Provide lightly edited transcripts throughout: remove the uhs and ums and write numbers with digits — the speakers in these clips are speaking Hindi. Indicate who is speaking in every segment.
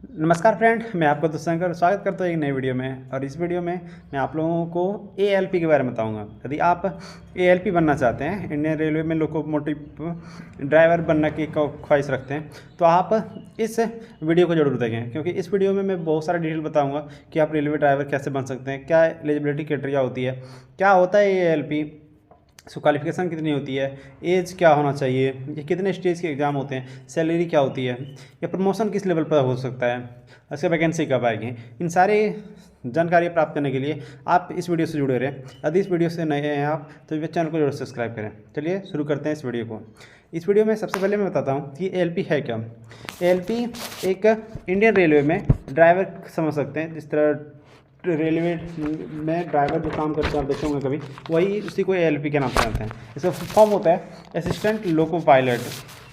Speaker 1: नमस्कार फ्रेंड, मैं आपका दोस्त शंकर स्वागत करता हूँ एक नई वीडियो में। और इस वीडियो में मैं आप लोगों को एएलपी के बारे में बताऊंगा। यदि आप एएलपी बनना चाहते हैं, इंडियन रेलवे में लोकोमोटिव ड्राइवर बनने की ख्वाहिश रखते हैं, तो आप इस वीडियो को जरूर देखें, क्योंकि इस वीडियो में मैं बहुत सारा डिटेल बताऊँगा कि आप रेलवे ड्राइवर कैसे बन सकते हैं, क्या एलिजिबिलिटी क्राइटेरिया होती है, क्या होता है एएलपी, सो क्वालिफिकेशन कितनी होती है, एज क्या होना चाहिए, ये कितने स्टेज के एग्ज़ाम होते हैं, सैलरी क्या होती है, या प्रमोशन किस लेवल पर हो सकता है, उसके वैकेंसी कब आएगी। इन सारी जानकारी प्राप्त करने के लिए आप इस वीडियो से जुड़े रहें। यदि इस वीडियो से नए हैं आप तो इस चैनल को जरूर सब्सक्राइब करें। चलिए शुरू करते हैं इस वीडियो को। इस वीडियो में सबसे पहले मैं बताता हूँ कि एएलपी है क्या। एएलपी एक इंडियन रेलवे में ड्राइवर समझ सकते हैं, जिस तरह रेलवे में ड्राइवर जो काम करते हैं आप देखे होंगे कभी, वही उसी को एएलपी के नाम से जानते हैं। इसका फॉर्म होता है assistant loco pilot.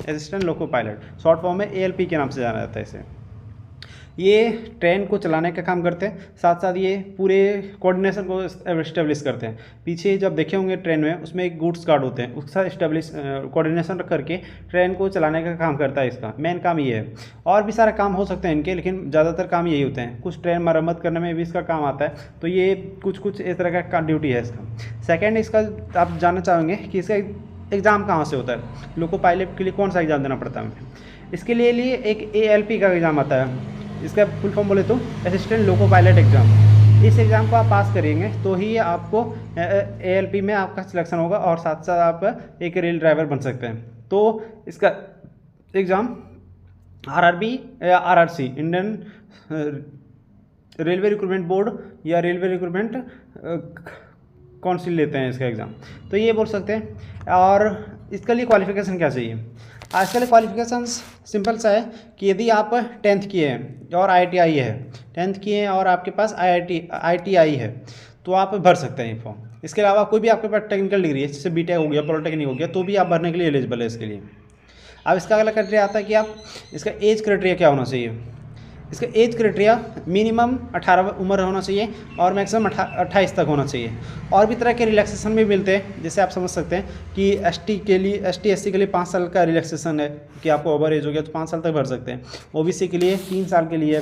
Speaker 1: Assistant loco pilot short form में एएलपी के नाम से जाना जाता है इसे। ये ट्रेन को चलाने का काम करते हैं, साथ साथ ये पूरे कोऑर्डिनेशन को इस्टेब्लिश करते हैं। पीछे जब देखे होंगे ट्रेन में, उसमें एक गुड्स गार्ड होते हैं, उसका इस्टेब्लिश कोऑर्डिनेशन करके ट्रेन को चलाने का काम करता है। इसका मेन काम ये है। और भी सारे काम हो सकते हैं इनके, लेकिन ज़्यादातर काम यही होते हैं। कुछ ट्रेन मरम्मत करने में भी इसका काम आता है, तो ये कुछ इस तरह का ड्यूटी है इसका। सेकेंड, इसका आप जानना चाहेंगे कि इसका एग्ज़ाम कहाँ से होता है, लोको पायलट के लिए कौन सा एग्ज़ाम देना पड़ता है हमें। इसके लिए एक एएलपी का एग्ज़ाम आता है। इसका फुल फॉर्म बोले तो असिस्टेंट लोको पायलट एग्ज़ाम। इस एग्ज़ाम को आप पास करेंगे तो ही आपको एएलपी में आपका सिलेक्शन होगा, और साथ साथ आप एक रेल ड्राइवर बन सकते हैं। तो इसका एग्ज़ाम आरआरबी या RRC, Indian railway recruitment board या रेलवे रिक्रूटमेंट काउंसिल लेते हैं इसका एग्ज़ाम, तो ये बोल सकते हैं। और इसके लिए क्वालिफ़िकेशन क्या चाहिए। आजकल क्वालिफ़िकेशन सिंपल सा है कि यदि आप 10th किए हैं और IITI है, 10th किए हैं और आपके पास IITI है, तो आप भर सकते हैं ये फॉर्म। इसके अलावा कोई भी आपके पास टेक्निकल डिग्री है, जैसे बीटेक हो गया, पॉलिटेक्निक हो गया, तो भी आप भरने के लिए एलिजिबल है इसके लिए। अब इसका अगला क्राइटेरिया आता है कि आप इसका एज क्राइटेरिया क्या होना चाहिए। इसका एज क्राइटेरिया मिनिमम 18 उम्र होना चाहिए और मैक्सिमम 28 तक होना चाहिए। और भी तरह के रिलैक्सेशन भी मिलते हैं, जैसे आप समझ सकते हैं कि ST के लिए, ST SC के लिए 5 साल का रिलैक्सेशन है कि आपको ओवर एज हो गया तो 5 साल तक भर सकते हैं। OBC के लिए 3 साल के लिए,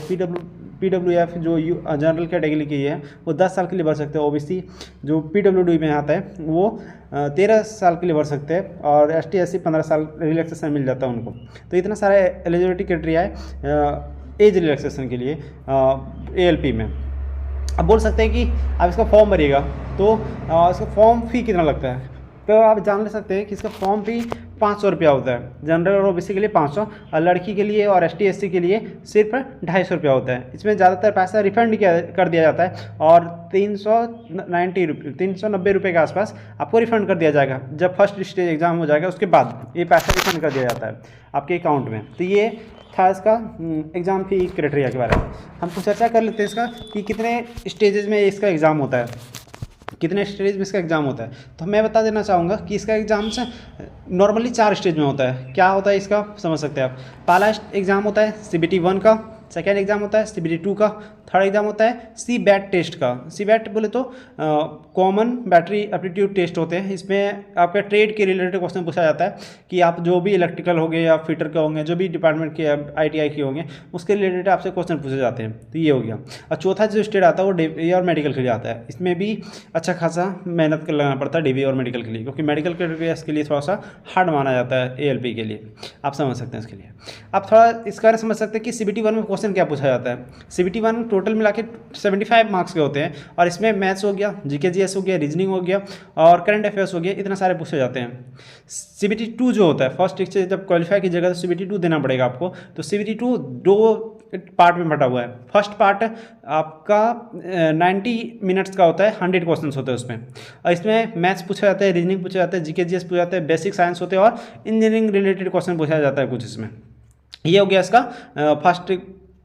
Speaker 1: PWF जो जनरल कैटेगरी की है वो 10 साल के लिए भर सकते हैं। OBC जो PWD में आता है वो 13 साल के लिए भर सकते हैं, और ST SC 15 साल रिलैक्सेशन मिल जाता है उनको। तो इतना सारा एलिजिबिलिटी क्राइटेरिया है एज रिलैक्सेशन के लिए एएलपी में। अब बोल सकते हैं कि आप इसका फॉर्म भरिएगा तो इसका फॉर्म फ़ी कितना लगता है, तो आप जान ले सकते हैं कि इसका फॉर्म फ़ी 500 रुपया होता है। जनरल और OBC के लिए 500, और लड़की के लिए और ST SC के लिए सिर्फ 250 रुपया होता है। इसमें ज़्यादातर पैसा रिफंड कर दिया जाता है, और 390 रुपये के आसपास आपको रिफंड कर दिया जाएगा जब फर्स्ट स्टेज एग्ज़ाम हो जाएगा। उसके बाद ये पैसा रिफंड कर दिया जाता है आपके अकाउंट में। तो ये था इसका एग्ज़ाम फी क्राइटेरिया के बारे में। हम कुछ चर्चा कर लेते हैं इसका कि कितने स्टेजेस में इसका एग्ज़ाम होता है, कितने स्टेज में इसका एग्ज़ाम होता है। तो मैं बता देना चाहूँगा कि इसका एग्ज़ाम से नॉर्मली 4 स्टेज में होता है। क्या होता है इसका समझ सकते हैं आप। पहला एग्ज़ाम होता है CBT 1 का, सेकेंड एग्ज़ाम होता है CBT 2 का, थर्ड एग्ज़ाम होता है CBAT टेस्ट का। CBAT बोले तो कॉमन बैटरी एप्टीट्यूड टेस्ट होते हैं। इसमें आपका ट्रेड के रिलेटेड क्वेश्चन पूछा जाता है कि आप जो भी इलेक्ट्रिकल होंगे या फिटर के होंगे, जो भी डिपार्टमेंट के ITI के होंगे, उसके रिलेटेड आपसे क्वेश्चन पूछे जाते हैं। तो ये हो गया। और चौथा जो स्टेज आता है वो DV और मेडिकल के लिए आता है। इसमें भी अच्छा खासा मेहनत कर लगाना पड़ता है DV और मेडिकल के लिए, क्योंकि मेडिकल के लिए थोड़ा सा हार्ड माना जाता है ALP के लिए। आप समझ सकते हैं इसके लिए। आप थोड़ा इसके बारे में समझ सकते हैं कि CBT 1 में क्वेश्चन क्या पूछा जाता है। CBT 1 टोटल मिला के 75 मार्क्स के होते हैं, और इसमें मैथ्स हो गया, GK GS हो गया, रीजनिंग हो गया, और करंट अफेयर्स हो गया, इतना सारे पूछे जाते हैं। CBT 2 जो होता है, फर्स्ट से जब क्वालिफाई कीजिएगा तो CBT 2 देना पड़ेगा आपको। तो CBT 2 2 पार्ट में बटा हुआ है। फर्स्ट पार्ट आपका 90 मिनट्स का होता है, 100 क्वेश्चन होते हैं उसमें, और इसमें मैथ्स पूछा जाता है, रीजनिंग पूछा जाता है, GK GS पूछा जाता है, बेसिक साइंस होते हैं, और इंजीनियरिंग रिलेटेड क्वेश्चन पूछा जाता है कुछ इसमें। ये हो गया इसका फर्स्ट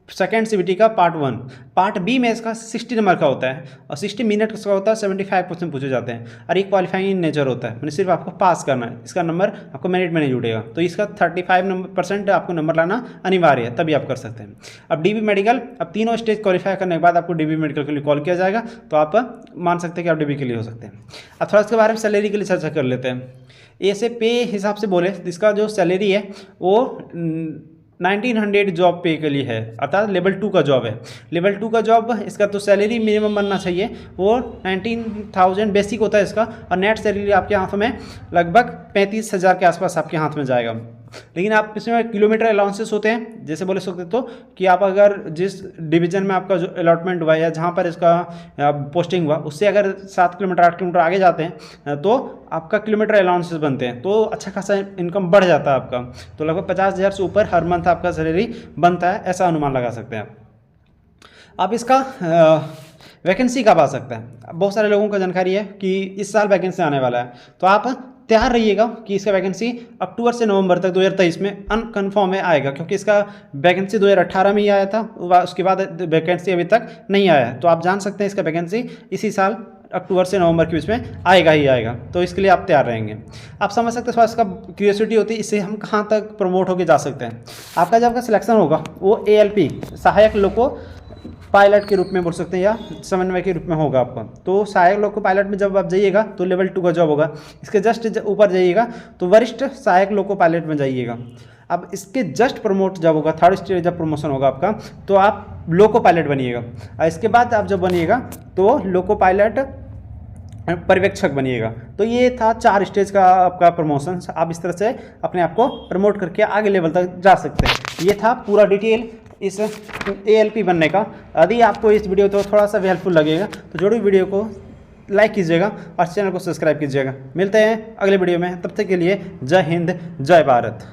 Speaker 1: सेकेंड CBT का पार्ट 1। पार्ट B में इसका 60 नंबर का होता है, और 60 मिनट का होता है, 75 क्वेश्चन पूछे जाते हैं, और एक क्वालिफाइंग इन नेचर होता है, मैंने सिर्फ आपको पास करना है। इसका नंबर आपको मेरिट में नहीं जुड़ेगा, तो इसका 35% आपको नंबर लाना अनिवार्य है, तभी आप कर सकते हैं। अब DB मेडिकल, अब तीनों स्टेज क्वालिफाई करने के बाद आपको DB मेडिकल के लिए कॉल किया जाएगा, तो आप मान सकते हैं कि आप DB के लिए हो सकते हैं। अब थोड़ा इसके बारे में सैलरी के लिए चर्चा कर लेते हैं। ऐसे पे हिसाब से बोले, इसका जो सैलरी है वो 1900 जॉब पे के लिए है, अर्थात लेवल 2 का जॉब है। लेवल 2 का जॉब, इसका तो सैलरी मिनिमम बनना चाहिए, वो 19,000 बेसिक होता है इसका, और नेट सैलरी आपके हाथ में लगभग 35,000 के आसपास आपके हाथ में जाएगा। लेकिन आप इसमें किलोमीटर अलाउंसेस होते हैं, जैसे बोले सकते तो कि आप अगर जिस डिवीजन में आपका जो अलॉटमेंट हुआ या जहाँ पर इसका पोस्टिंग हुआ उससे अगर 7 किलोमीटर 8 किलोमीटर आगे जाते हैं तो आपका किलोमीटर अलाउंसेस बनते हैं, तो अच्छा खासा इनकम बढ़ जाता है आपका। तो लगभग 50,000 से ऊपर हर मंथ आपका सैलरी बनता है, ऐसा अनुमान लगा सकते हैं आप। इसका वैकेंसी कब आ सकता है, बहुत सारे लोगों का जानकारी है कि इस साल वैकेंसी आने वाला है, तो आप तैयार रहिएगा कि इसका वैकेंसी अक्टूबर से नवंबर तक 2023 में अनकन्फर्म में आएगा, क्योंकि इसका वैकेंसी 2018 में ही आया था, उसके बाद वैकेंसी अभी तक नहीं आया है। तो आप जान सकते हैं इसका वैकेंसी इसी साल अक्टूबर से नवंबर के बीच में आएगा ही आएगा, तो इसके लिए आप तैयार रहेंगे। आप समझ सकते हैं, थोड़ा इसका क्यूरियोसिटी होती है इससे हम कहाँ तक प्रमोट होकर जा सकते हैं। आपका जब आपका सिलेक्शन होगा वो ALP सहायक लोको पायलट के रूप में बोल सकते हैं या समन्वय के रूप में होगा आपका। तो सहायक लोको पायलट में जब आप जाइएगा तो लेवल 2 का जॉब होगा, इसके जस्ट ऊपर जाइएगा तो वरिष्ठ सहायक लोको पायलट में जाइएगा। अब इसके जस्ट प्रमोट जब होगा, 3rd स्टेज जब प्रमोशन होगा आपका, तो आप लोको पायलट बनिएगा, और इसके बाद आप जब बनिएगा तो लोको पायलट पर्यवेक्षक बनिएगा। तो ये था 4 स्टेज का आपका प्रमोशन। आप इस तरह से अपने आप को प्रमोट करके आगे लेवल तक जा सकते हैं। ये था पूरा डिटेल इस ALP बनने का। यदि आपको इस वीडियो तो थोड़ा सा भी हेल्पफुल लगेगा तो जरूर वीडियो को लाइक कीजिएगा और चैनल को सब्सक्राइब कीजिएगा। मिलते हैं अगले वीडियो में, तब तक के लिए जय हिंद जय भारत।